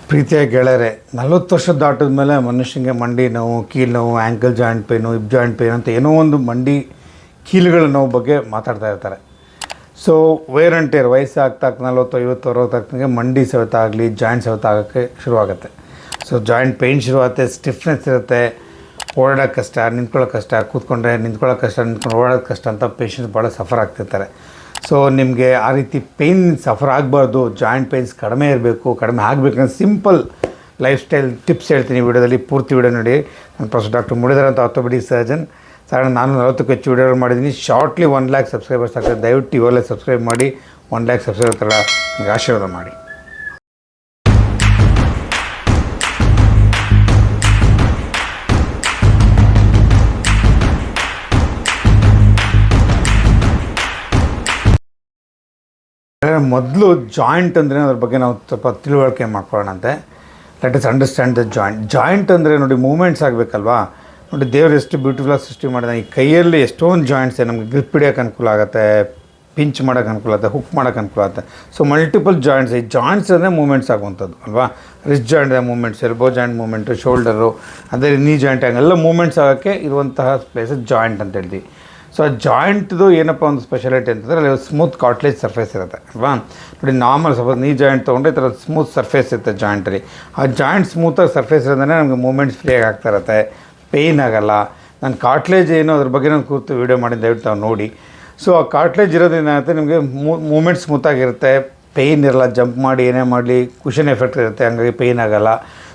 ಪ್ರೀತಿಯ ಗೆಳೆಯರೆ, 40 ವರ್ಷ ದಾಟಿದ ಮೇಲೆ ಮನುಷ್ಯನಿಗೆ ಮಂಡಿ ನೋವು, ಕೀಲು ನೋವು, ankle joint pain, hip joint pain ಅಂತ ಏನೋ ಒಂದು ಮಂಡಿ ಕೀಲುಗಳ ನೋವು ಬಗ್ಗೆ ಮಾತಾಡ್ತಾ ಇರ್ತಾರೆ. ಸೊ ವೇರ್ ಆ್ಯಂಡ್ ಟೇರ್ ವಯಸ್ಸಾಗ್ತಾ 40, 50, 60 ಆಗ್ತಂಗೆ ಮಂಡಿ ಸವೆತ ಆಗಲಿ, ಜಾಯಿಂಟ್ ಸವೆತ ಆಗೋಕ್ಕೆ ಶುರುವಾಗುತ್ತೆ. ಸೊ ಜಾಯಿಂಟ್ ಪೇಯ್ನ್ ಶುರುವಾಗುತ್ತೆ, ಸ್ಟಿಫ್ನೆಸ್ ಇರುತ್ತೆ, ಓಡಾಡೋಕ್ಕೆ ಕಷ್ಟ, ನಿಂತ್ಕೊಳ್ಳೋಕೆ ಕಷ್ಟ, ಕೂತ್ಕೊಂಡ್ರೆ ನಿಂತ್ಕೊಳ್ಳೋಕೆ ಕಷ್ಟ, ನಿಂತ್ಕೊಂಡು ಓಡಾಡೋದು ಕಷ್ಟ ಅಂತ ಪೇಷಂಟ್ಸ್ ಭಾಳ ಸಫರ್ ಆಗ್ತಿರ್ತಾರೆ. ಸೊ ನಿಮಗೆ ಆ ರೀತಿ ಪೇಯ್ನ್ ಸಫರ್ ಆಗಬಾರ್ದು, ಜಾಯಿಂಟ್ ಪೇಯ್ನ್ಸ್ ಕಡಿಮೆ ಇರಬೇಕು, ಕಡಿಮೆ ಆಗಬೇಕಂದ್ರೆ ಸಿಂಪಲ್ ಲೈಫ್ ಸ್ಟೈಲ್ ಟಿಪ್ಸ್ ಹೇಳ್ತೀನಿ ವಿಡಿಯೋದಲ್ಲಿ. ಪೂರ್ತಿ ವಿಡಿಯೋ ನೋಡಿ. ನಾನು ಪ್ರೊಫೆಸರ್ ಡಾಕ್ಟರ್ ಮುರಳೀಧರ್ ಅಂತ ಆರ್ಥೋಪೆಡಿಕ್ ಸರ್ಜನ್. ಸಾಧಾರಣ ನಾನು 40ಕ್ಕೂ ಹೆಚ್ಚು ವಿಡಿಯೋಗಳು ಮಾಡಿದ್ದೀನಿ. ಶಾರ್ಟ್ಲಿ 1 lakh ಸಬ್ಸ್ಕ್ರೈಬರ್ಸ್ ಆಗ್ತದೆ. ದಯವಿಟ್ಟು ಇವೆಲ್ಲ ಸಬ್ಸ್ಕ್ರೈಬ್ ಮಾಡಿ 1 lakh ಸಬ್ಸ್ಕ್ರೈಬರ್ ಥರ ನನಗೆ ಆಶೀರ್ವಾದ ಮಾಡಿ. ಮೊದಲು ಜಾಯಿಂಟ್ ಅಂದರೆ ಅದ್ರ ಬಗ್ಗೆ ನಾವು ಸ್ವಲ್ಪ ತಿಳುವಳಿಕೆ ಮಾಡ್ಕೊಳ್ಳೋಣಂತೆ. Let us understand the joint ಅಂದರೆ ನೋಡಿ, ಮೂಮೆಂಟ್ಸ್ ಆಗಬೇಕಲ್ವಾ. ನೋಡಿ, ದೇವರು ಎಷ್ಟು ಬ್ಯೂಟಿಫುಲ್ಲಾಗಿ ಸೃಷ್ಟಿ ಮಾಡಿದ. ಈ ಕೈಯಲ್ಲಿ ಎಷ್ಟೊಂದು ಜಾಯಿಂಟ್ಸ್ ನಮಗೆ ಗ್ರಿಪ್ ಹಿಡಿಯೋಕೆ ಅನುಕೂಲ ಆಗುತ್ತೆ, ಪಿಂಚ್ ಮಾಡೋಕೆ ಅನುಕೂಲ ಆಗುತ್ತೆ, ಹುಕ್ ಮಾಡೋಕೆ ಅನುಕೂಲ ಆಗುತ್ತೆ. ಸೊ ಮಲ್ಟಿಪಲ್ ಜಾಯಿಂಟ್ಸ್, ಈ ಜಾಯಿಂಟ್ಸ್ ಅಂದರೆ ಮೂಮೆಂಟ್ಸ್ ಆಗುವಂಥದ್ದು ಅಲ್ವಾ. Wrist joint movements, elbow joint movement, shoulder, ಅದೇ ನೀ ಜಾಯಿಂಟ್, ಹಂಗೆಲ್ಲ ಮೂಮೆಂಟ್ಸ್ ಆಗೋಕ್ಕೆ ಇರುವಂತಹ ಪ್ಲೇಸಸ್ ಜಾಯಿಂಟ್ ಅಂತ ಹೇಳ್ತೀವಿ. ಸೊ ಆ ಜಾಯಿಂಟ್ದು ಏನಪ್ಪ ಒಂದು ಸ್ಪೆಷಾಲಿಟಿ ಅಂತಂದರೆ ಅಲ್ಲಿ ಸ್ಮೂತ್ ಕಾರ್ಟ್ಲೇಜ್ ಸರ್ಫೇಸ್ ಇರುತ್ತೆ ಅಲ್ವಾ. ನೋಡಿ, ನಾರ್ಮಲ್ ಸಪೋಸ್ ನೀ ಜಾಯಿಂಟ್ ತೊಗೊಂಡ್ರೆ ಈ ಥರ ಸ್ಮೂತ್ ಸರ್ಫೇಸ್ ಇರುತ್ತೆ ಜಾಯಿಂಟಲ್ಲಿ. ಆ ಜಾಯಿಂಟ್ ಸ್ಮೂತಾಗಿ ಸರ್ಫೇಸ್ ಇರೋದೇ ನಮಗೆ ಮೂಮೆಂಟ್ಸ್ ಫ್ರೀಯಾಗಿ ಆಗ್ತಾ ಇರುತ್ತೆ, ಪೇಯ್ನ್ ಆಗೋಲ್ಲ. ನಾನು ಕಾರ್ಟ್ಲೇಜ್ ಏನು ಅದ್ರ ಬಗ್ಗೆ ನಾನು ಕೂತು ವೀಡಿಯೋ ಮಾಡಿ ದಯವಿಟ್ಟು ನಾವು ನೋಡಿ. ಸೊ ಆ ಕಾರ್ಟ್ಲೇಜ್ ಇರೋದ್ರಿಂದ ಏನಾಗುತ್ತೆ, ನಿಮಗೆ ಮೂಮೆಂಟ್ ಸ್ಮೂತಾಗಿರುತ್ತೆ, ಪೇಯ್ನ್ ಇರಲ್ಲ. ಜಂಪ್ ಮಾಡಿ ಏನೇ ಮಾಡಲಿ ಕುಷನ್ ಎಫೆಕ್ಟ್ ಇರುತ್ತೆ, ಹಂಗಾಗಿ ಪೇಯ್ನ್ ಆಗೋಲ್ಲ.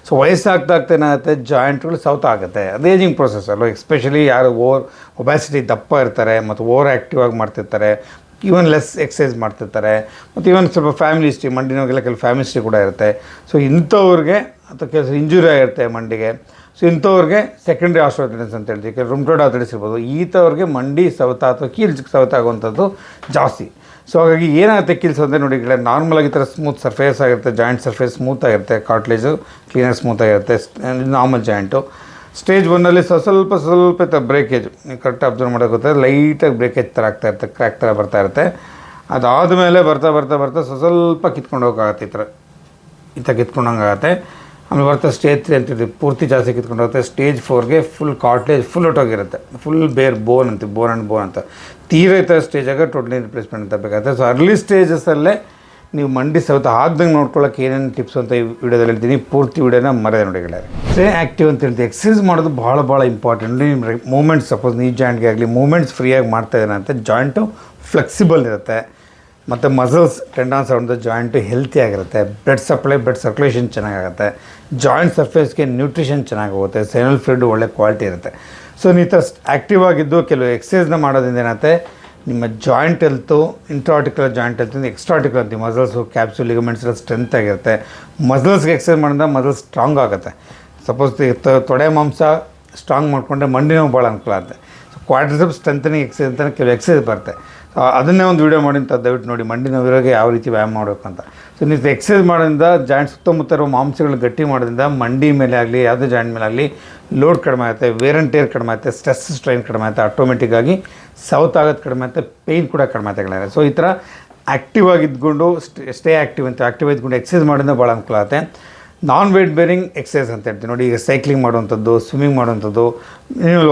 ಸೊ ವಯಸ್ಸಾಗ್ತಾ ಏನಾಗುತ್ತೆ, ಜಾಯಿಂಟ್ಗಳು ಸೌತ ಆಗುತ್ತೆ. ಅದು ಏಜಿಂಗ್ ಪ್ರೊಸೆಸ್ ಅಲ್ವ. ಎಸ್ಪೆಷಲಿ ಯಾರು ಒಬ್ಯಾಸಿಟಿ ದಪ್ಪ ಇರ್ತಾರೆ ಮತ್ತು ಓವರ್ ಆ್ಯಕ್ಟಿವ್ ಆಗಿ ಮಾಡ್ತಿರ್ತಾರೆ, ಈವನ್ ಲೆಸ್ ಎಕ್ಸಸೈಸ್ ಮಾಡ್ತಿರ್ತಾರೆ, ಮತ್ತು ಈವನ್ ಸ್ವಲ್ಪ ಫ್ಯಾಮಿಲಿ ಹಿಸ್ಟ್ರಿ, ಮಂಡಿ ನೋವಿಗೆಲ್ಲ ಕೆಲವು ಫ್ಯಾಮಿಲಿ ಹಿಸ್ಟ್ರಿ ಕೂಡ ಇರುತ್ತೆ. ಸೊ ಇಂಥವ್ರಿಗೆ ಅಥವಾ ಕೆಲಸ ಇಂಜುರಿ ಆಗಿರುತ್ತೆ ಮಂಡಿಗೆ. ಸೊ ಇಂಥವ್ರಿಗೆ ಸೆಕೆಂಡ್ರಿ ಆಸ್ಟ್ರೋಥೈಟಿಸ್ ಅಂತ ಹೇಳ್ತೀವಿ, ಕೆಲವು ರುಮ್ಟೋಯ್ಡ್ ಆರ್ಥರೈಟಿಸ್ ಇರ್ಬೋದು. ಈಥವ್ರಿಗೆ ಮಂಡಿ ಸವೆತ ಅಥವಾ ಕೀಲು ಸವೆತ ಆಗುವಂಥದ್ದು ಜಾಸ್ತಿ. ಸೊ ಹಾಗಾಗಿ ಏನಾಗುತ್ತೆ ಕೀಲ್ಸ್ ಅಂದರೆ ನೋಡಿ, ನಾರ್ಮಲಾಗಿ ಈ ಥರ ಸ್ಮೂತ್ ಸರ್ಫೇಸ್ ಆಗಿರುತ್ತೆ, ಜಾಯಿಂಟ್ ಸರ್ಫೇಸ್ ಸ್ಮೂತ್ ಆಗಿರುತ್ತೆ, ಕಾರ್ಟ್ಲೇಜು ಕ್ಲೀನಾಗಿ ಸ್ಮೂತ್ ಆಗಿರುತ್ತೆ, ನಾರ್ಮಲ್ ಜಾಯಿಂಟು. ಸ್ಟೇಜ್ 1ನಲ್ಲಿ ಸ್ವಲ್ಪ ಬ್ರೇಕೇಜ್, ನೀವು ಕರೆಕ್ಟ್ ಅಬ್ಸರ್ವ್ ಮಾಡೋಕೆ ಲೈಟಾಗಿ ಬ್ರೇಕೇಜ್ ಥರ ಆಗ್ತಾ ಇರುತ್ತೆ, ಕ್ರ್ಯಾಕ್ ಥರ ಬರ್ತಾ ಇರುತ್ತೆ. ಅದಾದಮೇಲೆ ಬರ್ತಾ ಸ್ವಲ್ಪ ಕಿತ್ಕೊಂಡು ಹೋಗೋಕ್ಕಾಗತ್ತೆ, ಈ ಥರ ಕಿತ್ಕೊಂಡಂಗೆ ಆಗುತ್ತೆ. ಆಮೇಲೆ ಸ್ಟೇಜ್ 3 ಅಂತಿದೆ, ಪೂರ್ತಿ ಜಾಸ್ತಿ ಕಿತ್ಕೊಂಡು ಹೋಗುತ್ತೆ. ಸ್ಟೇಜ್ 4ಗೆ ಫುಲ್ ಕಾರ್ಟ್ಲೇಜ್ ಫುಲ್ ಹೊಟ್ಟೋಗಿರುತ್ತೆ, ಫುಲ್ ಬೇರ್ ಬೋನ್ ಅಂತೀವಿ, ಬೋನ್ ಆ್ಯಂಡ್ ಬೋನ್ ಅಂತ. ತೀರಾ ಈ ಥರ ಸ್ಟೇಜಾಗ ಟೋಟಲಿ ರಿಪ್ಲೇಸ್ಮೆಂಟ್ ಅಂತ ಬೇಕಾಗುತ್ತೆ. ಸೊ ಅರ್ಲಿ ಸ್ಟೇಜಸ್ಸಲ್ಲೇ ನೀವು ಮಂಡಿ ಸವೆತ ಆಗ್ದಂಗೆ ನೋಡ್ಕೊಳ್ಳೋಕೆ ಏನೇನು ಟಿಪ್ಸ್ ಅಂತ ಈ ವಿಡಿಯೋದಲ್ಲಿ ಹೇಳ್ತೀನಿ. ಪೂರ್ತಿ ವಿಡಿಯೋನ ಮರೆಯದೆ ನೋಡಿ. ಸ್ಟೇ ಆ್ಯಕ್ಟಿವ್ ಅಂತ ಹೇಳ್ತೀವಿ. ಎಕ್ಸಸೈಸ್ ಮಾಡೋದು ಭಾಳ ಇಂಪಾರ್ಟೆಂಟ್. ನಿಮ್ಮ ಮೂಮೆಂಟ್ಸ್ ಸಪೋಸ್ ನೀ ಜಾಯಿಂಟ್ಗೆ ಆಗಲಿ ಮೂಮೆಂಟ್ಸ್ ಫ್ರೀಯಾಗಿ ಮಾಡ್ತಾಯಿದ್ದಾನೆ ಅಂತ ಜಾಯಿಂಟು ಫ್ಲೆಕ್ಸಿಬಲ್ ಇರುತ್ತೆ, ಮತ್ತು ಮಸಲ್ಸ್ ಟೆಂಡಾನ್ಸ್ ಆಗೋದು ಜಾಯಿಂಟು ಹೆಲ್ತಿ ಆಗಿರುತ್ತೆ, ಬ್ಲಡ್ ಸರ್ಕ್ಯುಲೇಷನ್ ಚೆನ್ನಾಗಾಗುತ್ತೆ, ಜಾಯಿಂಟ್ ಸರ್ಫೇಸ್ಗೆ ನ್ಯೂಟ್ರಿಷನ್ ಚೆನ್ನಾಗಿ ಹೋಗುತ್ತೆ, ಸೈನಲ್ ಫ್ಲೂಯಿಡ್ ಒಳ್ಳೆ ಕ್ವಾಲಿಟಿ ಇರುತ್ತೆ. ಸೊ ನೀವು ಈ ಥರ ಆ್ಯಕ್ಟಿವ್ ಆಗಿದ್ದು ಕೆಲವು ಎಕ್ಸಸೈಸ್ನ ಮಾಡೋದ್ರಿಂದ ಏನಾಗುತ್ತೆ, ನಿಮ್ಮ ಜಾಯಿಂಟ್ ಹೆಲ್ತು, ಇಂಟ್ರಾಆರ್ಟಿಕ್ಯುಲರ್ ಜಾಯಿಂಟ್ ಹೆಲ್ತ್, ಎಕ್ಸ್ಟ್ರಾಆರ್ಟಿಕ್ಯುಲರ್ ಅಂತೀವಿ, ಮಸಲ್ಸು, ಕ್ಯಾಪ್ಸು, ಲಿಗಮೆಂಟ್ಸ್ ಎಲ್ಲ ಸ್ಟ್ರೆಂತ್ ಆಗಿರುತ್ತೆ. ಮಸಲ್ಸ್ಗೆ ಎಕ್ಸಸೈಸ್ ಮಾಡೋದ್ರಿಂದ ಮಸಲ್ಸ್ ಸ್ಟ್ರಾಂಗ್ ಆಗುತ್ತೆ. ಸಪೋಸ್ ತೊಡೆ ಮಾಂಸ ಸ್ಟ್ರಾಂಗ್ ಮಾಡಿಕೊಂಡ್ರೆ ಮಂಡಿ ನೋವು ಭಾಳ ಅನುಕೂಲ ಆಗುತ್ತೆ. ಸೊ ಕ್ವಾಡ್ರಿಸೆಪ್ಸ್ ಸ್ಟ್ರೆಂಥನಿಂಗ್ ಎಕ್ಸಸೈಸ್ ಅಂತ ಕೆಲವು ಎಕ್ಸಸೈಸ್ ಬರುತ್ತೆ. ಅದನ್ನೇ ಒಂದು ವೀಡಿಯೋ ಮಾಡಿ ಅಂತ ದಯವಿಟ್ಟು ನೋಡಿ, ಮಂಡಿ ನೋವಿರೋಗೆ ಯಾವ ರೀತಿ ವ್ಯಾಯಾಮ ಮಾಡಬೇಕು ಅಂತ. ಸೊ ನೀವು ಎಕ್ಸಸೈಸ್ ಮಾಡೋದ್ರಿಂದ ಜಾಯಿಂಟ್ ಸುತ್ತಮುತ್ತ ಇರೋ ಮಾಂಸಗಳು ಗಟ್ಟಿ ಮಾಡೋದ್ರಿಂದ ಮಂಡಿ ಮೇಲೆ ಆಗಲಿ ಯಾವುದೇ ಜಾಯಿಂಟ್ ಮೇಲೆ ಆಗಲಿ ಲೋಡ್ ಕಡಿಮೆ ಆಗುತ್ತೆ, ವೇರ್ ಆ್ಯಂಡ್ ಟೇರ್ ಕಡಿಮೆ ಆಗುತ್ತೆ, ಸ್ಟ್ರೆಸ್ ಸ್ಟ್ರೈನ್ ಕಡಿಮೆ ಆಗುತ್ತೆ, ಆಟೋಮೆಟಿಕ್ಕಾಗಿ ಸೌತ್ ಆಗೋದು ಕಡಿಮೆ ಆಗುತ್ತೆ, ಪೇಯ್ನ್ ಕೂಡ ಕಡಿಮೆ ಆಗುತ್ತೆ. ಸೊ ಈ ಥರ ಆ್ಯಕ್ಟಿವ್ ಆಗಿದ್ಕೊಂಡು ಸ್ಟೇ ಆ್ಯಕ್ಟಿವ್ ಅಂತ ಆ್ಯಕ್ಟಿವ್ ಆಗಿದ್ಕೊಂಡು ಎಕ್ಸಸೈಸ್ ಮಾಡೋದ್ರಿಂದ ಭಾಳ ಅನುಕೂಲ ಆಗುತ್ತೆ. ನಾನ್ ವೇಟ್ ಬೇರಿಂಗ್ ಎಕ್ಸಸೈಸ್ ಅಂತ ಹೇಳ್ತೀವಿ ನೋಡಿ. ಈಗ ಸೈಕ್ಲಿಂಗ್ ಮಾಡುವಂಥದ್ದು, ಸ್ವಿಮ್ಮಿಂಗ್ ಮಾಡುವಂಥದ್ದು,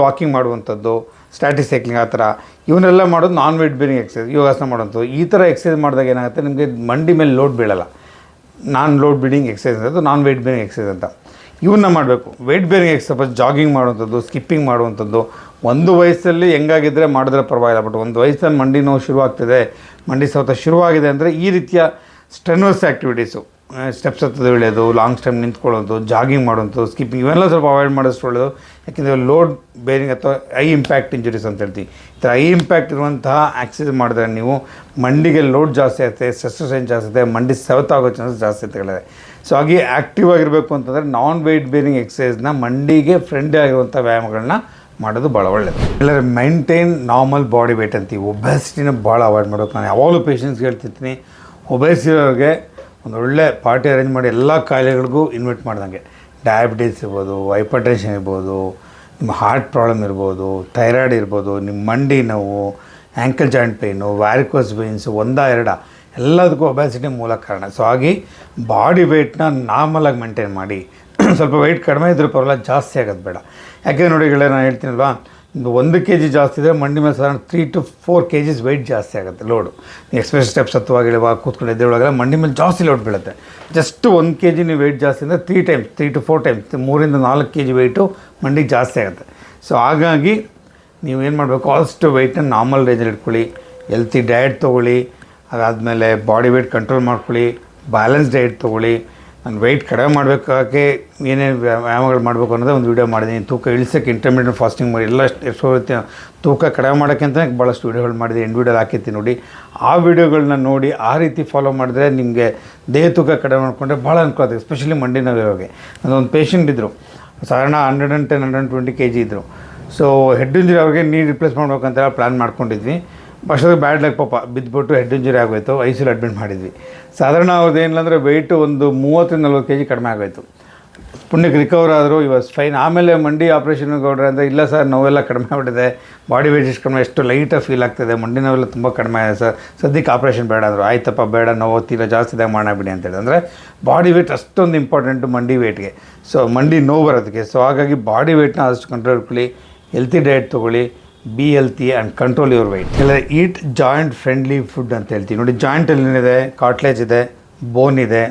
ವಾಕಿಂಗ್ ಮಾಡುವಂಥದ್ದು, ಸ್ಟ್ಯಾಟಿಕ್ ಸೈಕ್ಲಿಂಗ್, ಆ ಥರ ಇವನ್ನೆಲ್ಲ ಮಾಡೋದು ನಾನ್ ವೇಟ್ ಬೇರಿಂಗ್ ಎಕ್ಸಸೈಸ್, ಯೋಗಾಸನ ಮಾಡೋಂಥದ್ದು. ಈ ಥರ ಎಕ್ಸಸೈಸ್ ಮಾಡಿದಾಗ ಏನಾಗುತ್ತೆ, ನಿಮಗೆ ಮಂಡಿ ಮೇಲೆ ಲೋಡ್ ಬೀಳಲ್ಲ. ನಾನ್ ಲೋಡ್ ಬೇರಿಂಗ್ ಎಕ್ಸಸೈಸ್ ಅಂತ, ನಾನ್ ವೇಟ್ ಬೇರಿಂಗ್ ಎಕ್ಸಸೈಸ್ ಅಂತ ಇವನ್ನ ಮಾಡಬೇಕು. Weight bearing exercise suppose jogging ಮಾಡುವಂಥದ್ದು, ಸ್ಕಿಪ್ಪಿಂಗ್ ಮಾಡುವಂಥದ್ದು. ಒಂದು ವಯಸ್ಸಲ್ಲಿ ಹೆಂಗಾಗಿದ್ದರೆ ಮಾಡಿದ್ರೆ ಪರವಾಗಿಲ್ಲ, ಬಟ್ ಒಂದು ವಯಸ್ಸಲ್ಲಿ ಮಂಡಿ ನೋವು ಶುರುವಾಗ್ತಿದೆ, ಮಂಡಿ ಸವೆತ ಶುರುವಾಗಿದೆ ಅಂದರೆ ಈ ರೀತಿಯ ಸ್ಟ್ರೆನ್ವಸ್ ಆ್ಯಕ್ಟಿವಿಟೀಸು, ಸ್ಟೆಪ್ಸ್ ಹತ್ತೋದು ಒಳ್ಳೆಯದು, ಲಾಂಗ್ ಸ್ಟೆಪ್ ನಿಂತ್ಕೊಳ್ಳೋದು, ಜಾಗಿಂಗ್ ಮಾಡೋದು, ಸ್ಕಿಪ್ಪಿಂಗ್, ಇವೆಲ್ಲ ಸ್ವಲ್ಪ ಅವಾಯ್ಡ್ ಮಾಡೋಷ್ಟು ಒಳ್ಳೆಯದು. ಯಾಕೆಂದರೆ ಲೋಡ್ ಬೇರಿಂಗ್ ಅಥವಾ ಐ ಇಂಪ್ಯಾಕ್ಟ್ ಇಂಜುರೀಸ್ ಅಂತ ಹೇಳ್ತೀವಿ. ಈ ಥರ ಐ ಇಂಪ್ಯಾಕ್ಟ್ ಇರುವಂತಹ ಎಕ್ಸಸೈಸ್ ಮಾಡಿದ್ರೆ ನೀವು ಮಂಡಿಗೆ ಲೋಡ್ ಜಾಸ್ತಿ ಆಗುತ್ತೆ, ಸ್ಟ್ರೆಸ್ ಸ್ಟ್ರೈನ್ ಜಾಸ್ತಿ ಆಗುತ್ತೆ, ಮಂಡಿ ಸವೆತ ಆಗೋ ಚಾನ್ಸಸ್ ಜಾಸ್ತಿ ಇರ್ತದೆ. ಸೊ ಹಾಗೆ ಆ್ಯಕ್ಟಿವ್ ಆಗಿರಬೇಕು ಅಂತಂದರೆ ನಾನ್ ವೇಟ್ ಬೇರಿಂಗ್ ಎಕ್ಸಸೈಸ್ನ, ಮಂಡಿಗೆ ಫ್ರೆಂಡ್ಲಿ ಆಗಿರುವಂಥ ವ್ಯಾಯಾಮಗಳನ್ನ ಮಾಡೋದು ಭಾಳ ಒಳ್ಳೆಯದು. ಎಲ್ಲರೂ ಮೈಂಟೈನ್ ನಾರ್ಮಲ್ ಬಾಡಿ ವೇಟ್ ಅಂತೀವಿ. ಒಬೆಸಿಟಿನ ಭಾಳ ಅವಾಯ್ಡ್ ಮಾಡಬೇಕು. ನಾನು ಯಾವಾಗಲೂ ಪೇಷಂಟ್ಸ್ಗೆ ಹೇಳ್ತಿರ್ತೀನಿ, ಒಬೆಸಿಟಿಯವ್ರಿಗೆ ಒಂದು ಒಳ್ಳೆ ಪಾರ್ಟಿ ಅರೇಂಜ್ ಮಾಡಿ ಎಲ್ಲ ಕಾಯಿಲೆಗಳಿಗೂ ಇನ್ವೈಟ್ ಮಾಡ್ದಂಗೆ. ಡಯಾಬಿಟೀಸ್ ಇರ್ಬೋದು, ಹೈಪರ್ ಟೆನ್ಷನ್ ಇರ್ಬೋದು, ನಿಮ್ಮ ಹಾರ್ಟ್ ಪ್ರಾಬ್ಲಮ್ ಇರ್ಬೋದು, ಥೈರಾಯ್ಡ್ ಇರ್ಬೋದು, ನಿಮ್ಮ ಮಂಡಿ ನೋವು, ankle joint pain, varicose veins, 1 2 ಎಲ್ಲದಕ್ಕೂ ಒಬೆಸಿಟಿ ಮೂಲ ಕಾರಣ. ಸೊ ಹಾಗೆ ಬಾಡಿ ವೆಯ್ಟ್ನ ನಾರ್ಮಲಾಗಿ ಮೇಂಟೈನ್ ಮಾಡಿ. ಸ್ವಲ್ಪ ವೆಯ್ಟ್ ಕಡಿಮೆ ಇದ್ರೂ ಪರವಾಗಿಲ್ಲ, ಜಾಸ್ತಿ ಆಗೋದು ಬೇಡ. ಯಾಕೆಂದರೆ ನೋಡಿ ನಾನು ಹೇಳ್ತೀನಲ್ವಾ, 1 kg ಜಾಸ್ತಿ ಇದ್ದರೆ ಮಂಡಿ ಮೇಲೆ ಸಾಧಾರಣ 3 to 4 kgs ವೆಯ್ಟ್ ಜಾಸ್ತಿ ಆಗುತ್ತೆ ಲೋಡು. ಎಕ್ಸ್ಪ್ರೆಸ್ ಸ್ಟೆಪ್ಸ್ ಹತ್ತುವಾಗ ಕೂತ್ಕೊಂಡು ಎದ್ದೇಳುವಾಗೆಲ್ಲ ಮಂಡಿ ಮೇಲೆ ಜಾಸ್ತಿ ಲೋಡ್ ಬೀಳುತ್ತೆ. ಜಸ್ಟ್ 1 kg ನೀವು ವೆಯ್ಟ್ ಜಾಸ್ತಿ ಅಂದರೆ 3 to 4 times 3 to 4 kg weight ಮಂಡಿಗೆ ಜಾಸ್ತಿ ಆಗುತ್ತೆ. ಸೊ ಹಾಗಾಗಿ ನೀವೇನು ಮಾಡಬೇಕು, ಆದಷ್ಟು ವೆಯ್ಟನ್ನ ನಾರ್ಮಲ್ ರೇಂಜಲ್ಲಿ ಇಟ್ಕೊಳ್ಳಿ, ಹೆಲ್ತಿ ಡಯಟ್ ತೊಗೊಳ್ಳಿ, ಅದಾದಮೇಲೆ ಬಾಡಿ ವೆಯ್ಟ್ ಕಂಟ್ರೋಲ್ ಮಾಡ್ಕೊಳ್ಳಿ, ಬ್ಯಾಲೆನ್ಸ್ ಡಯಟ್ ತೊಗೊಳ್ಳಿ. ನಾನು ವೆಯ್ಟ್ ಕಡಿಮೆ ಮಾಡಬೇಕಾಗೆ ಏನೇನು ವ್ಯಾಯಾಮಗಳು ಮಾಡಬೇಕು ಅನ್ನೋದೇ ಒಂದು ವೀಡಿಯೋ ಮಾಡಿದ್ದೀನಿ. ತೂಕ ಇಳಿಸೋಕ್ಕೆ ಇಂಟರ್ಮೀಡಿಯೇಟ್ ಫಾಸ್ಟಿಂಗ್ ಮಾಡಿ ಎಲ್ಲ ಎಷ್ಟು ತೂಕ ಕಡಿಮೆ ಮಾಡೋಕ್ಕೆ ಅಂತ ಭಾಳಷ್ಟು ವೀಡಿಯೋಗಳು ಮಾಡಿದೆ, ಎಂಡ್ ವೀಡಿಯೋಲ್ಲಿ ಹಾಕಿರ್ತೀನಿ ನೋಡಿ. ಆ ವೀಡಿಯೋಗಳನ್ನ ನೋಡಿ ಆ ರೀತಿ ಫಾಲೋ ಮಾಡಿದ್ರೆ ನಿಮಗೆ ದೇಹ ತೂಕ ಕಡಿಮೆ ಮಾಡಿಕೊಂಡ್ರೆ ಭಾಳ ಅನುಕೂಲ ಆಗುತ್ತೆ. ಎಸ್ಪೆಷಲಿ ಮಂಡಿ ನೋವಿರೋರಿಗೆ. ಅದೊಂದು ಪೇಷಂಟ್ ಇದ್ದರು, ಸಾಧಾರಣ 110-120 kg ಇದ್ದರು. ಸೊ ಹೆಡ್ ಇಂಜುರಿ ಅವ್ರಿಗೆ ನೀರು ರಿಪ್ಲೇಸ್ ಮಾಡ್ಬೇಕಂತ ಪ್ಲ್ಯಾನ್ ಮಾಡ್ಕೊಂಡಿದ್ವಿ. ಅಷ್ಟೊಂದು ಬ್ಯಾಡ್ ಲಕ್, ಪಾಪ ಬಿದ್ದುಬಿಟ್ಟು ಹೆಡ್ ಇಂಜುರಿ ಆಗೋಯ್ತು. ಐಸಿಲ್ ಅಡ್ಮಿಟ್ ಮಾಡಿದ್ವಿ. ಸಾಧಾರಣ ಅವ್ರದ್ದು ಏನಿಲ್ಲ ವೆಯ್ಟು ಒಂದು 30-40 kg ಕಡಿಮೆ ಆಗೋಯ್ತು. ಪುಣ್ಯಕ್ಕೆ ರಿಕವರ್ ಆದರು, ಇವಾಗ ಫೈನ್. ಆಮೇಲೆ ಮಂಡಿ ಆಪ್ರೇಷನ್ ಗೌಡ್ರೆ ಅಂದರೆ ಇಲ್ಲ ಸರ್, ನೋವೆಲ್ಲ ಕಡಿಮೆ ಆಗಿಬಿಟ್ಟಿದೆ, ಬಾಡಿ ವೆಯ್ಟ್ ಎಷ್ಟು ಕಡಿಮೆ, ಎಷ್ಟು ಲೈಟಾಗಿ ಫೀಲ್ ಆಗ್ತದೆ, ಮಂಡಿ ನೋವೆಲ್ಲ ತುಂಬ ಕಡಿಮೆ ಆಗಿದೆ ಸರ್, ಸದ್ಯಕ್ಕೆ ಆಪ್ರೇಷನ್ ಬೇಡ ಅಂದರು. ಆಯ್ತಪ್ಪ ಬೇಡ, ನೋವು ತೀರ ಜಾಸ್ತಿದಾಗ ಮಾಡಬಿಡಿ ಅಂತೇಳಿ. ಅಂದರೆ ಬಾಡಿ ವೆಯ್ಟ್ ಅಷ್ಟೊಂದು ಇಂಪಾರ್ಟೆಂಟು ಮಂಡಿ ವೆಯ್ಟ್ಗೆ. ಸೊ ಮಂಡಿ ನೋವು ಬರೋದಕ್ಕೆ. ಸೊ ಹಾಗಾಗಿ ಬಾಡಿ ವೆಯ್ಟ್ನ ಆದಷ್ಟು ಕಂಟ್ರೋಲ್ ಇಟ್ಕೊಳ್ಳಿ, ಹೆಲ್ತಿ ಡಯಟ್ ತೊಗೊಳ್ಳಿ, be healthy and control your weight. ಇಲ್ಲ ಈಟ್ ಜಾಯಿಂಟ್ ಫ್ರೆಂಡ್ಲಿ ಫುಡ್ ಅಂತ ಹೇಳ್ತೀವಿ ನೋಡಿ. ಜಾಯಿಂಟಲ್ಲಿ ಏನಿದೆ, ಕಾರ್ಟ್ಲೇಜ್ ಇದೆ, ಬೋನ್ ಇದೆ,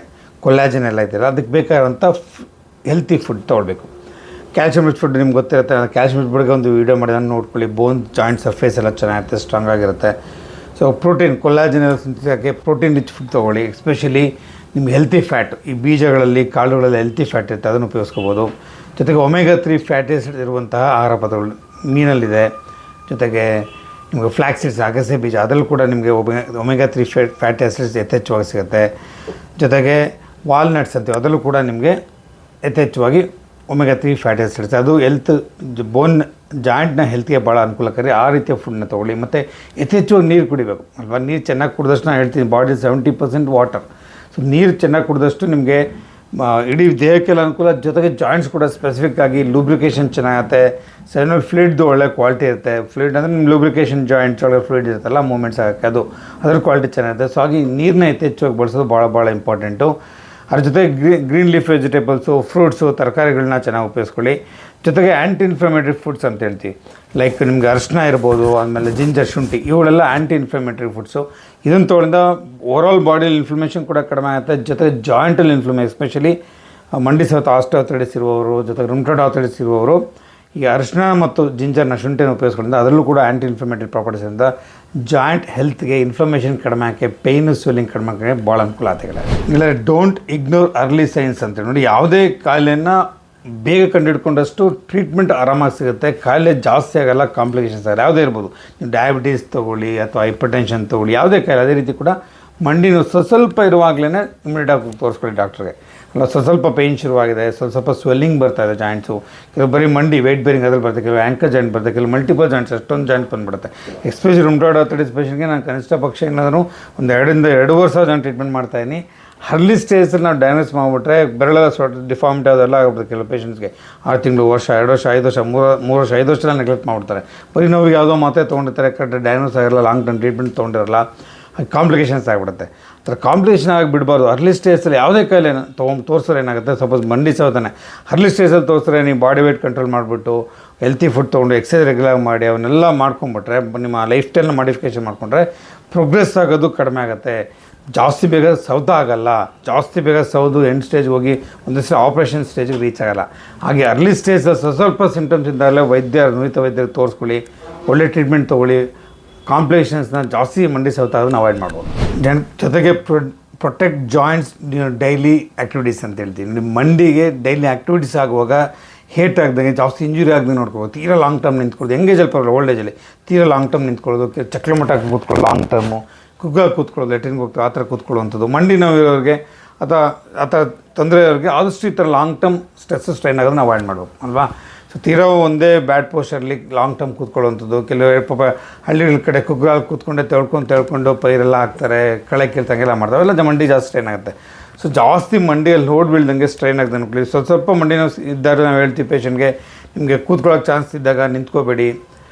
ಕೊಲ್ಲಾಜನ್ ಎಲ್ಲ ಇದೆಯಲ್ಲ, ಅದಕ್ಕೆ ಬೇಕಾಗಿರುವಂಥ ಹೆಲ್ತಿ ಫುಡ್ ತೊಗೊಳ್ಬೇಕು. ಕ್ಯಾಲ್ಸಿಯಂ ರಿಚ್ ಫುಡ್ ನಿಮ್ಗೆ ಗೊತ್ತಿರುತ್ತೆ. ಕ್ಯಾಲ್ಸಿಯಂ ರಿಚ್ ಫುಡ್ಗೆ ಒಂದು ವೀಡಿಯೋ ಮಾಡಿದ ನೋಡ್ಕೊಳ್ಳಿ. ಬೋನ್ ಜಾಯಿಂಟ್ ಸರ್ಫೇಸ್ ಎಲ್ಲ ಚೆನ್ನಾಗಿರುತ್ತೆ, ಸ್ಟ್ರಾಂಗ್ ಆಗಿರುತ್ತೆ. ಸೊ ಪ್ರೋಟೀನ್, ಕೊಲ್ಲಾಜನ್ ಎಲ್ಲ ಸಿಂಥೆಸಿಸ್ಗೆ ಪ್ರೋಟೀನ್ ರಿಚ್ ಫುಡ್ ತೊಗೊಳ್ಳಿ. ಎಸ್ಪೆಷಲಿ ನಿಮ್ಗೆ ಹೆಲ್ತಿ ಫ್ಯಾಟ್, ಈ ಬೀಜಗಳಲ್ಲಿ ಕಾಳುಗಳಲ್ಲಿ ಹೆಲ್ತಿ ಫ್ಯಾಟ್ ಇರುತ್ತೆ, ಅದನ್ನು ಉಪಯೋಗಿಸ್ಕೋಬೋದು. ಜೊತೆಗೆ ಒಮೆಗಾ 3 ಫ್ಯಾಟಿ ಆಸಿಡ್ ಇರುವಂತಹ ಆಹಾರ ಪದಾರ್ಥಗಳು ಮೀನಲ್ಲಿದೆ. ಜೊತೆಗೆ ನಿಮಗೆ ಫ್ಲ್ಯಾಕ್ಸ್ ಸೀಡ್ಸ್, ಅಗಸೆ ಬೀಜ, ಅದರಲ್ಲೂ ಕೂಡ ನಿಮಗೆ ಒಮೆಗಾ 3 ಫ್ಯಾಟಿ ಆಸಿಡ್ಸ್ ಯಥೇಚ್ಛವಾಗಿ ಸಿಗುತ್ತೆ. ಜೊತೆಗೆ ವಾಲ್ನಟ್ಸ್ ಅಂತೀವಿ, ಅದರಲ್ಲೂ ಕೂಡ ನಿಮಗೆ ಯಥೇಚ್ಛವಾಗಿ ಒಮೆಗಾ 3 ಫ್ಯಾಟಿ ಆಸಿಡ್ಸ್. ಅದು ಹೆಲ್ತ್, ಬೋನ್ ಜಾಯಿಂಟ್ನ ಹೆಲ್ತಿಗೆ ಭಾಳ ಅನುಕೂಲಕಾರಿ. ಆ ರೀತಿಯ ಫುಡ್ನ ತೊಗೊಳ್ಳಿ. ಮತ್ತು ಯಥೇಚ್ಛವಾಗಿ ನೀರು ಕುಡಿಬೇಕು ಅಲ್ವಾ. ನೀರು ಚೆನ್ನಾಗಿ ಕುಡಿದಷ್ಟು ನಾನು ಹೇಳ್ತೀನಿ, ಬಾಡಿ 70% ವಾಟರ್. ಸೊ ನೀರು ಚೆನ್ನಾಗಿ ಕುಡಿದಷ್ಟು ನಿಮಗೆ ಇಡೀ ದೇಹಕ್ಕೆಲ್ಲ ಅನುಕೂಲ. ಜೊತೆಗೆ ಜಾಯಿಂಟ್ಸ್ ಕೂಡ ಸ್ಪೆಸಿಫಿಕ್ ಆಗಿ ಲೂಬ್ರಿಕೇಷನ್ ಚೆನ್ನಾಗುತ್ತೆ. ಸೆಲ್ಯುಲರ್ ಫ್ಲೂಯಿಡ್ದು ಒಳ್ಳೆ ಕ್ವಾಲಿಟಿ ಇರುತ್ತೆ. ಫ್ಲೂಯಿಡ್ ಅಂದರೆ ನಿಮ್ಮ ಲೂಬ್ರಿಕೇಷನ್ ಜಾಯಿಂಟ್ಸ್ ಒಳಗೆ ಫ್ಲೂಯಿಡ್ ಇರುತ್ತಲ್ಲ, ಮೂಮೆಂಟ್ಸ್ ಆಗೋಕ್ಕೆ, ಅದು ಅದರ ಕ್ವಾಲಿಟಿ ಚೆನ್ನಾಗಿರುತ್ತೆ. ಸೊ ಹಾಗೆ ನೀರನ್ನ ಯಥೇಚ್ಛವಾಗಿ ಬಳಸೋದು ಭಾಳ ಇಂಪಾರ್ಟೆಂಟು. ಅದ್ರ ಜೊತೆಗೆ ಗ್ರೀನ್ ಲೀಫ್ ವೆಜಿಟೇಬಲ್ಸು, ಫ್ರೂಟ್ಸು, ತರಕಾರಿಗಳನ್ನ ಚೆನ್ನಾಗಿ ಉಪಯೋಗಿಸ್ಕೊಳ್ಳಿ. ಜೊತೆಗೆ ಆ್ಯಂಟಿ ಇನ್ಫ್ಲಮೇಟರಿ ಫುಡ್ಸ್ ಅಂತ ಹೇಳ್ತೀವಿ. ಲೈಕ್ ನಿಮಗೆ ಅರಿಶಿನ ಇರ್ಬೋದು, ಆಮೇಲೆ ಜಿಂಜರ್, ಶುಂಠಿ, ಇವುಗಳೆಲ್ಲ ಆ್ಯಂಟಿ ಇನ್ಫ್ಲಮೇಟರಿ ಫುಡ್ಸು. ಇದನ್ನು ತೊಗೊಂಡ ಓವರಾಲ್ ಬಾಡಿಯಲ್ಲಿ ಇನ್ಫ್ಲಮೇಷನ್ ಕೂಡ ಕಡಿಮೆ ಆಗುತ್ತೆ. ಜೊತೆಗೆ ಜಾಯಿಂಟಲ್ಲಿ ಎಸ್ಪೆಷಲಿ ಮಂಡಿ ಸಹಿತ ಆಸ್ಟಿಯೋಆರ್ಥರೈಟಿಸ್ ಇರುವವರು, ಜೊತೆಗೆ ರುಮಟಾಯ್ಡ್ ಆರ್ಥರೈಟಿಸ್ ಇರುವವರು ಈ ಅರಿಶಿನ ಮತ್ತು ಜಿಂಜರ್ನ, ಶುಂಠಿನ ಉಪಯೋಗಿಸ್ಕೊಳ್ಳೋದ್ರಿಂದ ಅದರಲ್ಲೂ ಕೂಡ ಆ್ಯಂಟಿ ಇನ್ಫ್ಲಮೇಟರಿ ಪ್ರಾಪರ್ಟೀಸಿಂದ ಜಾಯಿಂಟ್ ಹೆಲ್ತ್ಗೆ, ಇನ್ಫ್ಲಮೇಷನ್ ಕಡಿಮೆ ಆಕೆ, ಪೇಯ್ನು ಸ್ವೆಲ್ಲಿಂಗ್ ಕಡಿಮೆ ಆಕೆ ಭಾಳ ಅನುಕೂಲ ಆಗ್ತದೆ. ಇಲ್ಲ ಡೋಂಟ್ ಇಗ್ನೋರ್ ಅರ್ಲಿ ಸೈನ್ಸ್ ಅಂತೇಳಿ ನೋಡಿ. ಯಾವುದೇ ಕಾಯಿಲೆಯನ್ನು ಬೇಗ ಕಂಡುಹಿಡ್ಕೊಂಡಷ್ಟು ಟ್ರೀಟ್ಮೆಂಟ್ ಆರಾಮಾಗಿ ಸಿಗುತ್ತೆ. ಕಾಯಿಲೆ ಜಾಸ್ತಿ ಆಗೋಲ್ಲ, ಕಾಂಪ್ಲಿಕೇಶನ್ಸ್ ಆಗಲ್ಲ. ಯಾವುದೇ ಇರ್ಬೋದು, ನೀವು ಡಯಾಬಿಟೀಸ್ ತೊಗೊಳ್ಳಿ ಅಥವಾ ಹೈಪರ್ ಟೆನ್ಷನ್ ತೊಗೊಳ್ಳಿ, ಯಾವುದೇ ಕಾಯಿಲೆ. ಅದೇ ರೀತಿ ಕೂಡ ಮಂಡಿನೂ ಸ್ವಲ್ಪ ಇರುವಾಗಲೇ ಇಮಿಡಿಯೇಟಾಗಿ ತೋರಿಸ್ಕೊಳ್ಳಿ ಡಾಕ್ಟ್ರಿಗೆ. ಅಲ್ಲ ಸ್ವಲ್ಪ ಪೇಯ್ನ್ ಶುರುವಾಗಿದೆ, ಸ್ವಲ್ಪ ಸ್ವೆಲ್ಲಿಂಗ್ ಬರ್ತಾಯಿದೆ ಜಾಯಿಂಟ್ಸು, ಕೆಲವು ಬರೀ ಮಂಡಿ ವೆಯ್ಟ್ ಬೇರಿಂಗ್ ಅದ್ರಲ್ಲಿ ಬರುತ್ತೆ, ಕೆಲವು ಆ್ಯಂಕರ್ ಜಾಯಿಂಟ್ ಬರುತ್ತೆ, ಕೆಲವು ಮಲ್ಟಿಪಲ್ ಜಾಯಿಂಟ್ಸ್, ಅಷ್ಟೊಂದು ಜಾಯಿಂಟ್ ಬಂದುಬಿಡುತ್ತೆ. ಎಸ್ಪೆಷಲಿ ರುಮಟಾಯ್ಡ್ ಆರ್ಥರೈಟಿಸ್ ಪೇಷಂಟ್ಗೆ ನಾನು ಕನಿಷ್ಠ ಪಕ್ಷ ಏನಾದರೂ ಒಂದು 2-2.5 ಸಾವಿರ ಜನ ಟ್ರೀಟ್ಮೆಂಟ್ ಮಾಡ್ತಾಯಿದ್ದೀನಿ. ಅರ್ಲಿ ಸ್ಟೇಜಲ್ಲಿ ನಾವು ಡಯಾಗ್ನೋಸ್ ಮಾಡಿಬಿಟ್ರೆ ಬೆರಳೆಲ್ಲ ಡಿಫಾರ್ಮಿಟಿ ಅದೆಲ್ಲ ಆಗಿಬಿಡುತ್ತೆ ಕೆಲವು ಪೇಷಂಟ್ಸ್ಗೆ. 6 ತಿಂಗಳು, ವರ್ಷ, 2 ವರ್ಷ, 5 ವರ್ಷ, 3 ವರ್ಷ, 5 ವರ್ಷ ನೆಗ್ಲೆಕ್ಟ್ ಮಾಡಿಬಿಡ್ತಾರೆ. ಬರೀ ನೋವಿಗೆ ಯಾವುದೋ ಮಾತೇ ತೊಗೊಂಡಿರ್ತಾರೆ, ಕರೆಕ್ಟ್ ಡಯಾಗ್ನೋಸ್ ಆಗಿರಲ್ಲ, ಲಾಂಗ್ ಟರ್ಮ್ ಟ್ರೀಟ್ಮೆಂಟ್ ತೊಗೊಂಡಿರಲ್ಲ, ಕಾಂಪ್ಲಿಕೇಶನ್ಸ್ ಆಗಿಬಿಡುತ್ತೆ. ಆ ಥರ ಕಾಂಪ್ಲಿಕೇಶನ್ ಆಗಿಬಿಡಬಾರ್ದು. ಅರ್ಲಿ ಸ್ಟೇಜಲ್ಲಿ ಯಾವುದೇ ಕಾಯಿಲೆ ತೋರಿಸಿದ್ರೆ ಏನಾಗುತ್ತೆ, ಸಪೋಸ್ ಮಂಡಿ ಸೌತಾನೆ ಅರ್ಲಿ ಸ್ಟೇಜಲ್ಲಿ ತೋರಿಸಿದ್ರೆ ನೀವು ಬಾಡಿ ವೆಯ್ಟ್ ಕಂಟ್ರೋಲ್ ಮಾಡಿಬಿಟ್ಟು ಹೆಲ್ತಿ ಫುಡ್ ತೊಗೊಂಡು ಎಕ್ಸಸೈಸ್ ರೆಗ್ಯುಲರ್ ಮಾಡಿ ಅವನ್ನೆಲ್ಲ ಮಾಡ್ಕೊಂಬಿಟ್ರೆ, ನಿಮ್ಮ ಲೈಫ್ ಸ್ಟೈಲ್ನ ಮಾಡಿಫಿಕೇಷನ್ ಮಾಡಿಕೊಂಡ್ರೆ ಪ್ರೋಗ್ರೆಸ್ ಆಗೋದು ಕಡಿಮೆ ಆಗುತ್ತೆ. ಜಾಸ್ತಿ ಬೇಗ ಸೌತ ಆಗಲ್ಲ. ಜಾಸ್ತಿ ಬೇಗ ಸೌದು ಎಂಡ್ ಸ್ಟೇಜ್ಗೆ ಹೋಗಿ ಒಂದಿಷ್ಟು ಆಪ್ರೇಷನ್ ಸ್ಟೇಜಿಗೆ ರೀಚ್ ಆಗಲ್ಲ. ಹಾಗೆ ಅರ್ಲಿ ಸ್ಟೇಜಲ್ಲಿ ಸ್ವಲ್ಪ ಸಿಂಟಮ್ಸ್ ಇದ್ದಾಗಲೇ ನುರಿತ ವೈದ್ಯರಿಗೆ ತೋರಿಸ್ಕೊಳ್ಳಿ, ಒಳ್ಳೆ ಟ್ರೀಟ್ಮೆಂಟ್ ತೊಗೊಳ್ಳಿ. ಕಾಂಪ್ಲಿಕೇಶನ್ಸ್ನ ಜಾಸ್ತಿ ಮಂಡಿ ಸೌತ ಅದನ್ನು ಅವಾಯ್ಡ್ ಮಾಡ್ಬೋದು. ಜೊತೆಗೆ ಪ್ರೊಟೆಕ್ಟ್ ಜಾಯಿಂಟ್ಸ್ ಡೈಲಿ ಆ್ಯಕ್ಟಿವಿಟೀಸ್ ಅಂತ ಹೇಳ್ತೀವಿ. ನಿಮ್ಮ ಮಂಡಿಗೆ ಡೈಲಿ ಆ್ಯಕ್ಟಿವಿಟೀಸ್ ಆಗುವಾಗ ಹೇಟ್ ಆಗ್ದಂಗೆ, ಜಾಸ್ತಿ ಇಂಜುರಿ ಆಗದೆ ನೋಡ್ಕೋಬೋದು. ತೀರಾ ಲಾಂಗ್ ಟರ್ಮ್ ನಿಂತ್ಕೊಳ್ಳೋದು, ಎಂಗೇಜಲ್ಲಿ ಪರವಾಗಿಲ್ಲ, ಓಲ್ಡ್ ಏಜಲ್ಲಿ ತೀರಾ ಲಾಂಗ್ ಟರ್ಮ್ ನಿಂತ್ಕೊಳ್ಳೋದು, ಚಕ್ರಮಟ್ಟ ಕೂತ್ಕೊಳ್ಳೋದು, ಲಾಂಗ್ ಟರ್ಮು ಕುಗ್ಗಾಗಿ ಕೂತ್ಕೊಳ್ಳೋದು, ಲೆಟ್ರಿನ್ಗೆ ಹೋಗ್ತಾರೆ ಆ ಥರ ಕೂತ್ಕೊಳ್ಳುವಂಥದ್ದು. ಮಂಡಿ ನೋವಿರೋರಿಗೆ ಅಥವಾ ತೊಂದರೆ ಇರೋರಿಗೆ ಆದಷ್ಟು ಈ ಥರ ಲಾಂಗ್ ಟರ್ಮ್ ಸ್ಟ್ರೆನ್ ಆಗೋದನ್ನ ಅವಾಯ್ಡ್ ಮಾಡಬೇಕು ಅಲ್ವಾ. ಸೊ ತೀರಾ ಒಂದೇ ಬ್ಯಾಡ್ ಪೋಸ್ಟರ್ಲಿ ಲಾಂಗ್ ಟರ್ಮ್ ಕೂತ್ಕೊಳ್ಳುವಂಥದ್ದು. ಕೆಲವು ಪಾಪ ಹಳ್ಳಿಗಳ ಕಡೆ ಕುಗ್ಗಾಗಿ ಕೂತ್ಕೊಂಡೆ ತೆಳ್ಕೊಂಡು ಪೈರೆಲ್ಲ ಹಾಕ್ತಾರೆ, ಕಳೆ ಕೇಳ್ತಂಗೆಲ್ಲ ಮಾಡ್ತಾರೆ, ಅವೆಲ್ಲ ಮಂಡಿ ಜಾಸ್ತಿ ಸ್ಟ್ರೈನ್ ಆಗುತ್ತೆ. ಸೊ ಜಾಸ್ತಿ ಮಂಡಿಯಲ್ಲಿ ಲೋಡ್ ಬೀಳ್ದಂಗೆ ಸ್ಟ್ರೈನ್ ಆಗದೆ ಅನ್ಕೊಳ್ಳಿ. ಸ್ವಲ್ಪ ಮಂಡಿ ನೋವು ಇದ್ದಾಗ ನಾವು ಹೇಳ್ತೀವಿ ಪೇಷಂಟ್ಗೆ, ನಿಮಗೆ ಕೂತ್ಕೊಳ್ಳೋಕೆ ಚಾನ್ಸ್ ಇದ್ದಾಗ ನಿಂತ್ಕೋಬೇಡಿ.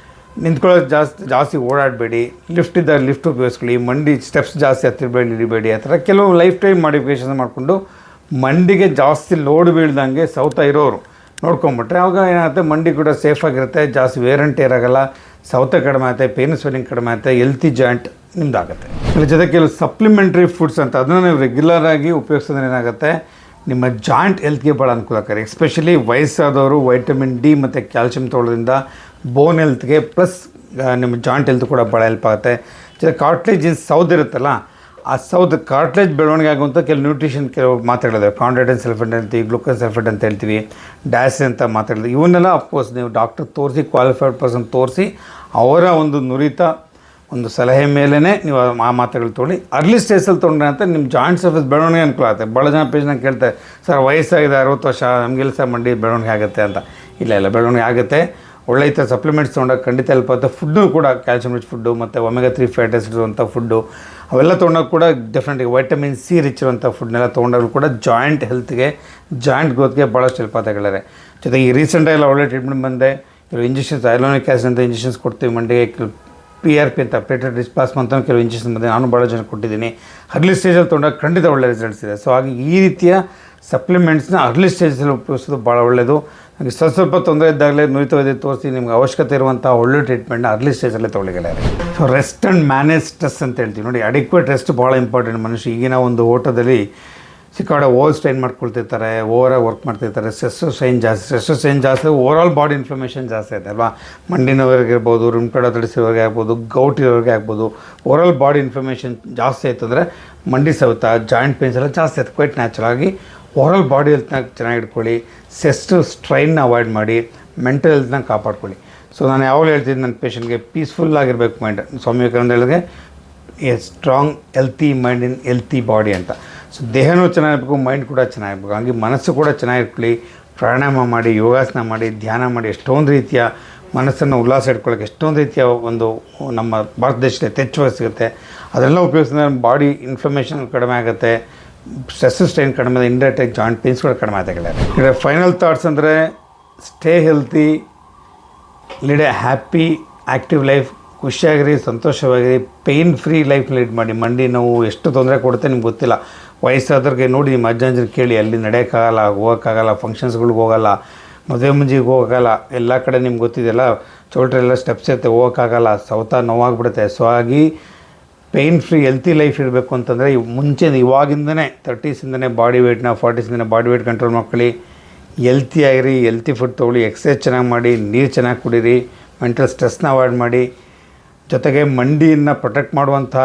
ನಿಂತ್ಕೊಳ್ಳೋದು ಜಾಸ್ತಿ ಓಡಾಡಬೇಡಿ, ಲಿಫ್ಟ್ ಇದ್ದಾಗ ಲಿಫ್ಟ್ ಉಪಯೋಗಿಸ್ಕೊಳ್ಳಿ, ಮಂಡಿ ಸ್ಟೆಪ್ಸ್ ಜಾಸ್ತಿ ಹತ್ತಿರಬೇಡಿ ಇಳಿಬೇಡಿ. ಆ ಥರ ಕೆಲವು ಲೈಫ್ ಟೈಮ್ ಮಾಡಿಫಿಕೇಷನ್ ಮಾಡಿಕೊಂಡು ಮಂಡಿಗೆ ಜಾಸ್ತಿ ಲೋಡ್ ಬೀಳ್ದಂಗೆ ಸೌತ ಇರೋರು ನೋಡ್ಕೊಂಬಿಟ್ರೆ ಆವಾಗ ಏನಾಗುತ್ತೆ, ಮಂಡಿ ಕೂಡ ಸೇಫಾಗಿರುತ್ತೆ, ಜಾಸ್ತಿ ವೇರ್ ಆ್ಯಂಡ್ ಟೇರ್ ಆಗೋಲ್ಲ, ಸೌತ ಕಡಿಮೆ ಆಗುತ್ತೆ, ಪೇನ್ ಸ್ವೆಲ್ಲಿಂಗ್ ಕಡಿಮೆ ಆಗುತ್ತೆ, ಹೆಲ್ತಿ ಜಾಯಿಂಟ್ ನಿಮ್ದಾಗುತ್ತೆ. ಅದ್ರ ಜೊತೆ ಕೆಲವು ಸಪ್ಲಿಮೆಂಟ್ರಿ ಫುಡ್ಸ್ ಅಂತ ಅದನ್ನು ನೀವು ರೆಗ್ಯುಲರಾಗಿ ಉಪಯೋಗಿಸಿದ್ರೆ ಏನಾಗುತ್ತೆ, ನಿಮ್ಮ ಜಾಯಿಂಟ್ ಹೆಲ್ತ್ಗೆ ಭಾಳ ಅನುಕೂಲಕಾರಿ. ಎಸ್ಪೆಷಲಿ ವಯಸ್ಸಾದವರು ವೈಟಮಿನ್ ಡಿ ಮತ್ತು ಕ್ಯಾಲ್ಶಿಯಂ ತೊಗೊಳ್ಳೋದ್ರಿಂದ ಬೋನ್ ಹೆಲ್ತ್ಗೆ ಪ್ಲಸ್ ನಿಮ್ಮ ಜಾಯಿಂಟ್ ಹೆಲ್ತ್ ಕೂಡ ಭಾಳ ಹೆಲ್ಪ್ ಆಗುತ್ತೆ. ಜೊತೆ ಕಾರ್ಟ್ಲೇಜ್ ಸೌದ್ ಇರುತ್ತಲ್ಲ, ಆ ಸೌದ್ ಕಾರ್ಟ್ಲೇಜ್ ಬೆಳವಣಿಗೆ ಆಗುವಂಥ ಕೆಲವು ನ್ಯೂಟ್ರಿಷನ್ ಕೆಲವು ಮಾತ್ರೆಗಳಿದೆ. ಕಾಂಡ್ರೈಟಿನ್ ಸಲ್ಫೇಟ್ ಹೇಳ್ತೀವಿ, ಗ್ಲೂಕೋಸ್ ಸಲ್ಫೇಟ್ ಅಂತ ಹೇಳ್ತೀವಿ, ಡ್ಯಾಸ್ ಅಂತ ಮಾತ್ರೆಗಳಿದೆ. ಇವನ್ನೆಲ್ಲ ಅಫ್ಕೋರ್ಸ್ ನೀವು ಡಾಕ್ಟರ್ ತೋರಿಸಿ, ಕ್ವಾಲಿಫೈಡ್ ಪರ್ಸನ್ ತೋರಿಸಿ, ಅವರ ಒಂದು ನುರಿತ ಒಂದು ಸಲಹೆ ಮೇಲೇ ನೀವು ಆ ಮಾತ್ರೆಗಳು ತೊಗೊಳ್ಳಿ. ಅರ್ಲಿ ಸ್ಟೇಜಲ್ಲಿ ತೊಗೊಂಡ್ರೆ ಅಂತ ನಿಮ್ಮ ಜಾಯಿಂಟ್ ಸರ್ಫೇಸ್ ಬೆಳವಣಿಗೆ ಅನುಕೂಲ ಆಗುತ್ತೆ. ಭಾಳ ಜನ ಪೇಜ್ನ ಕೇಳ್ತಾರೆ, ಸರ್ ವಯಸ್ಸಾಗಿದೆ 60 ವರ್ಷ, ನಮಗೆಲ್ಲ ಸಹ ಮಂಡಿ ಬೆಳವಣಿಗೆ ಆಗುತ್ತೆ ಅಂತ. ಇಲ್ಲ ಬೆಳವಣಿಗೆ ಆಗುತ್ತೆ. ಒಳ್ಳೆ ಈ ಥರ ಸಪ್ಲಿಮೆಂಟ್ಸ್ ತೊಗೊಂಡಾಗ ಖಂಡಿತ ಹೆಲ್ಪ್ ಆಗುತ್ತೆ. ಫುಡ್ಡು ಕೂಡ ಕ್ಯಾಲ್ಸಿಯಂ ರಿಚ್ ಫುಡ್ಡು ಮತ್ತು ಒಮೆಗಾ 3 ಫ್ಯಾಟ್ ಆಸಿಡ್ ಇರುವಂಥ ಫುಡ್ಡು ಅವೆಲ್ಲ ತೊಗೊಂಡಾಗ ಕೂಡ ಡೆಫಿನೆಟ್ಲಿ ವೈಟಮಿನ್ ಸಿ ರಿಚ್ ಇರುವಂಥ ಫುಡ್ನೆಲ್ಲ ತೊಗೊಂಡಾಗ ಕೂಡ ಜಾಯಿಂಟ್ ಹೆಲ್ತ್ಗೆ, ಜಾಯಿಂಟ್ ಗ್ರೋತ್ಗೆ ಭಾಳಷ್ಟು ಹೆಲ್ಪ್ ಆಗುತ್ತಾರೆ. ಜೊತೆಗೆ ಈ ರೀಸೆಂಟಾಗೆಲ್ಲ ಒಳ್ಳೆ ಟ್ರೀಟ್ಮೆಂಟ್ ಬಂದೆ. ಕೆಲವು ಇಂಜೆಕ್ಷನ್ಸ್ ಹೈಲೋನಿಕ್ ಆಸಿಡ್ ಅಂತ ಇಂಜೆಕ್ಷನ್ಸ್ ಕೊಡ್ತೀವಿ ಮಂಡಿಗೆ, PRP ಅಂತ ಪ್ಲೇಟೆಡ್ ರಿಚ್ ಪ್ಲಾಸ್ಮಾ ಅಂತ ಕೆಲವು ಇಂಜೆಕ್ಷನ್ ಬಂದೆ, ನಾನು ಭಾಳ ಜನ ಕೊಟ್ಟಿದ್ದೀನಿ. ಅರ್ಲಿ ಸ್ಟೇಜಲ್ಲಿ ತೊಗೊಂಡಾಗ ಖಂಡಿತ ಒಳ್ಳೆ ರಿಸಲ್ಟ್ಸ್ ಇದೆ. ಸೊ ಹಾಗೆ ಈ ರೀತಿಯ ಸಪ್ಲಿಮೆಂಟ್ಸ್ನ ಅರ್ಲಿ ಸ್ಟೇಜಲ್ಲಿ ಉಪಯೋಗಿಸೋದು ಭಾಳ ಒಳ್ಳೆಯದು. ನನಗೆ ಸ್ವಲ್ಪ ತೊಂದರೆ ಇದ್ದಾಗಲೇ ನುರಿತ ವೈದ್ಯ ತೋರಿಸಿ ನಿಮ್ಗೆ ಅವಶ್ಯಕತೆ ಇರುವಂಥ ಒಳ್ಳೆ ಟ್ರೀಟ್ಮೆಂಟ್ನ ಅರ್ಲಿ ಸ್ಟೇಜಲ್ಲೇ ತೊಗೊಳ್ಳಿದ್ದಾರೆ. So rest and manage stress ಅಂತ ಹೇಳ್ತೀವಿ ನೋಡಿ. ಅಡಿಕ್ವೇಟ್ ರೆಸ್ಟ್ ಭಾಳ ಇಂಪಾರ್ಟೆಂಟ್. ಮನುಷ್ಯ ಈಗಿನ ಒಂದು ಓಟದಲ್ಲಿ ಸಿಕ್ಕಾಡೆ ಓವರ್ ಸ್ಟ್ರೈನ್ ಮಾಡ್ಕೊಳ್ತಿರ್ತಾರೆ, ಓವರಾಗಿ ವರ್ಕ್ ಮಾಡ್ತಿರ್ತಾರೆ, ಸ್ಟ್ರೆಸ್ಸು ಸ್ಟ್ರೈನ್ ಜಾಸ್ತಿ ಓವರಾಲ್ ಬಾಡಿ ಇನ್ಫ್ಲಮೇಷನ್ ಜಾಸ್ತಿ ಆಯ್ತು ಅಲ್ವಾ. ಮಂಡಿನವರೆಗೆ ಇರ್ಬೋದು, ರುಮ್ಕಡ ತಡಿಸೋರಿಗೆ ಆಗ್ಬೋದು, ಗೌಟ್ ಇರೋರಿಗೆ ಆಗ್ಬೋದು, ಓವರಾಲ್ ಬಾಡಿ ಇನ್ಫ್ಲಮೇಷನ್ ಜಾಸ್ತಿ ಆಯಿತು ಅಂದರೆ ಮಂಡಿ ಸೌತ, ಜಾಯಿಂಟ್ ಪೇನ್ಸ್ ಎಲ್ಲ ಜಾಸ್ತಿ ಆಯ್ತು. ಕ್ವೈಟ್ ನ್ಯಾಚುರಲಾಗಿ ಓವರಾಲ್ ಬಾಡಿ ಹೆಲ್ತ್ನ ಚೆನ್ನಾಗಿ ಇಟ್ಕೊಳ್ಳಿ, ಸ್ಟ್ರೆಸ್ಸು ಸ್ಟ್ರೈನ್ನ ಅವಾಯ್ಡ್ ಮಾಡಿ, ಮೆಂಟಲ್ ಹೆಲ್ತ್ನ ಕಾಪಾಡ್ಕೊಳ್ಳಿ. ಸೊ ನಾನು ಯಾವಾಗಲೂ ಹೇಳ್ತಿದ್ದೀನಿ ನನ್ನ ಪೇಷಂಟ್ಗೆ, ಪೀಸ್ಫುಲ್ ಆಗಿರಬೇಕು ಮೈಂಡ್. ಸ್ವಾಮಿ ವಿವೇಕಾನಂದ ಹೇಳಿದ್ರೆ A strong healthy mind in healthy body ಅಂತ. ಸೊ ದೇಹನೂ ಚೆನ್ನಾಗಿರ್ಬೇಕು, ಮೈಂಡ್ ಕೂಡ ಚೆನ್ನಾಗಿರ್ಬೇಕು. ಹಾಗೆ ಮನಸ್ಸು ಕೂಡ ಚೆನ್ನಾಗಿರ್ಕೊಳ್ಳಿ. ಪ್ರಾಣಾಯಾಮ ಮಾಡಿ, ಯೋಗಾಸನ ಮಾಡಿ, ಧ್ಯಾನ ಮಾಡಿ, ಎಷ್ಟೊಂದು ರೀತಿಯ ಮನಸ್ಸನ್ನು ಉಲ್ಲಾಸ ಇಟ್ಕೊಳ್ಳೋಕೆ ಎಷ್ಟೊಂದು ರೀತಿಯ ಒಂದು ನಮ್ಮ ಭಾರತ ದೇಶದಲ್ಲಿ ಯಥೇಚ್ಛವಾಗಿ ಸಿಗುತ್ತೆ. ಅದೆಲ್ಲ ಉಪಯೋಗಿಸಿದ್ರೆ ಬಾಡಿ ಇನ್ಫ್ಲಮೇಷನ್ ಕಡಿಮೆ ಆಗುತ್ತೆ, ಸ್ಟ್ರೆಸ್ ಸ್ಟ್ರೈನ್ ಕಡಿಮೆ, ಇಂಡೈರೆಕ್ಟಾಗಿ ಜಾಯಿಂಟ್ ಪೇನ್ಸ್ ಕೂಡ ಕಡಿಮೆ ಆಗುತ್ತೆ. ಈಗ ಫೈನಲ್ ಥಾಟ್ಸ್ ಅಂದರೆ stay healthy, lead a happy active life. ಖುಷಿಯಾಗಿರಿ, ಸಂತೋಷವಾಗಿರಿ, ಪೇಯ್ನ್ ಫ್ರೀ ಲೈಫ್ ಲೀಡ್ ಮಾಡಿ. ಮಂಡಿ ನೋವು ಎಷ್ಟು ತೊಂದರೆ ಕೊಡುತ್ತೆ ನಿಮ್ಗೆ ಗೊತ್ತಿಲ್ಲ. ವಯಸ್ಸಾದ್ರಿಗೆ ನೋಡಿ, ನಿಮ್ಮ ಅಜ್ಜಂಜರು ಕೇಳಿ, ಅಲ್ಲಿ ನಡೆಯೋಕ್ಕಾಗಲ್ಲ, ಹೋಗೋಕ್ಕಾಗಲ್ಲ, ಫಂಕ್ಷನ್ಸ್ಗಳಿಗೆ ಹೋಗೋಲ್ಲ, ಮದುವೆ ಮುಂಜಿಗೆ ಹೋಗೋಕ್ಕಾಗಲ್ಲ, ಎಲ್ಲ ಕಡೆ ನಿಮ್ಗೆ ಗೊತ್ತಿದೆಯಲ್ಲ, ಚೌಲ್ಟ್ರೆಲ್ಲ ಸ್ಟೆಪ್ಸ್ ಇರುತ್ತೆ, ಹೋಗೋಕ್ಕಾಗಲ್ಲ, ಸೌತ ನೋವಾಗ್ಬಿಡುತ್ತೆ. ಸೊ ಹಾಗಾಗಿ ಪೇಯ್ನ್ ಫ್ರೀ ಹೆಲ್ತಿ ಲೈಫ್ ಇರಬೇಕು ಅಂತಂದರೆ ಇವಾಗಿಂದನೇ 30ಸಿಂದನೇ ಬಾಡಿ ವೇಟ್ನ 40ಸಿಂದನೇ ಬಾಡಿ ವೇಟ್ ಕಂಟ್ರೋಲ್ ಮಾಡ್ಕೊಳ್ಳಿ. ಹೆಲ್ತಿಯಾಗಿರಿ, ಹೆಲ್ತಿ ಫುಡ್ ತೊಗೊಳ್ಳಿ, ಎಕ್ಸಸೈಸ್ ಚೆನ್ನಾಗಿ ಮಾಡಿ, ನೀರು ಚೆನ್ನಾಗಿ ಕುಡೀರಿ, ಮೆಂಟಲ್ ಸ್ಟ್ರೆಸ್ನ ಅವಾಯ್ಡ್ ಮಾಡಿ. ಜೊತೆಗೆ ಮಂಡಿಯನ್ನು ಪ್ರೊಟೆಕ್ಟ್ ಮಾಡುವಂಥ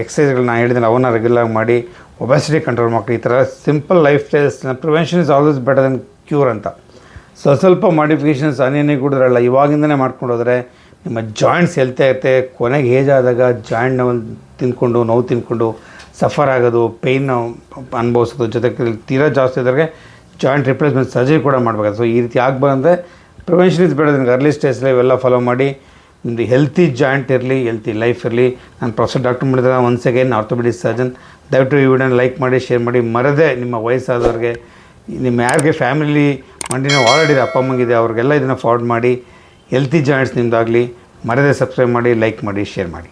ಎಕ್ಸಸೈಸ್ಗಳನ್ನ ಹೇಳಿದ್ರೆ ಅವನ್ನ ರೆಗ್ಯುಲರ್ ಮಾಡಿ, ಒಬೆಸಿಟಿ ಕಂಟ್ರೋಲ್ ಮಾಡ್ಕೊಳ್ಳಿ. ಈ ಥರ ಸಿಂಪಲ್ ಲೈಫ್ ಸ್ಟೈಲ್ಸ್ನ prevention is always better than cure ಅಂತ. ಸ್ವಲ್ಪ ಮಾಡಿಫಿಕೇಷನ್ಸ್ ಅನೇನಿಗೂಡಿದ್ರಲ್ಲ, ಇವಾಗಿಂದನೇ ಮಾಡ್ಕೊಂಡು ಹೋದರೆ ನಿಮ್ಮ ಜಾಯಿಂಟ್ಸ್ ಹೆಲ್ತಿ ಆಗುತ್ತೆ. ಕೊನೆಗೆ ಏಜ್ ಆದಾಗ ಜಾಯಿಂಟ್ ನೋವು ತಿಂದ್ಕೊಂಡು ಸಫರ್ ಆಗೋದು, ಪೇಯ್ನ್ ಅನುಭವಿಸೋದು, ಜೊತೆಗೆ ತೀರಾ ಜಾಸ್ತಿ ಇದ್ದರೆ ಜಾಯಿಂಟ್ ರಿಪ್ಲೇಸ್ಮೆಂಟ್ ಸರ್ಜರಿ ಕೂಡ ಮಾಡಬೇಕಾಗುತ್ತೆ. ಸೊ ಈ ರೀತಿ ಆಗಬಾರ್ದಂದರೆ prevention is better than early ಸ್ಟೇಜಲ್ಲಿ ಇವೆಲ್ಲ ಫಾಲೋ ಮಾಡಿ ನಿಮ್ಮದು ಹೆಲ್ತಿ ಜಾಯಿಂಟ್ ಇರಲಿ, ಹೆಲ್ತಿ ಲೈಫ್ ಇರಲಿ. ನಾನು ಪ್ರೊಫೆಸರ್ ಡಾಕ್ಟರ್ ಮಾಡಿದ್ರೆ ಒನ್ಸ್ ಅಗೇನ್ ಆರ್ಥೋಪೆಡಿಕ್ ಸರ್ಜನ್. ದಯವಿಟ್ಟು ಈ ವಿಡಿಯೋನ ಲೈಕ್ ಮಾಡಿ, ಶೇರ್ ಮಾಡಿ. ಮರದೇ ನಿಮ್ಮ ವಯಸ್ಸಾದವ್ರಿಗೆ, ನಿಮ್ಮ ಯಾರಿಗೆ ಫ್ಯಾಮಿಲಿ ಮಂಡಿನ ಆಲ್ರೆಡಿ ಅಪ್ಪ ಅಮ್ಮಂಗಿದೆ ಅವ್ರಿಗೆಲ್ಲ ಇದನ್ನು ಫಾರ್ವರ್ಡ್ ಮಾಡಿ. ಹೆಲ್ತಿ ಜಾಯಿಂಟ್ಸ್ ನಿಮ್ಮದಾಗಲಿ. ಮರದೇ ಸಬ್ಸ್ಕ್ರೈಬ್ ಮಾಡಿ, ಲೈಕ್ ಮಾಡಿ, ಶೇರ್ ಮಾಡಿ.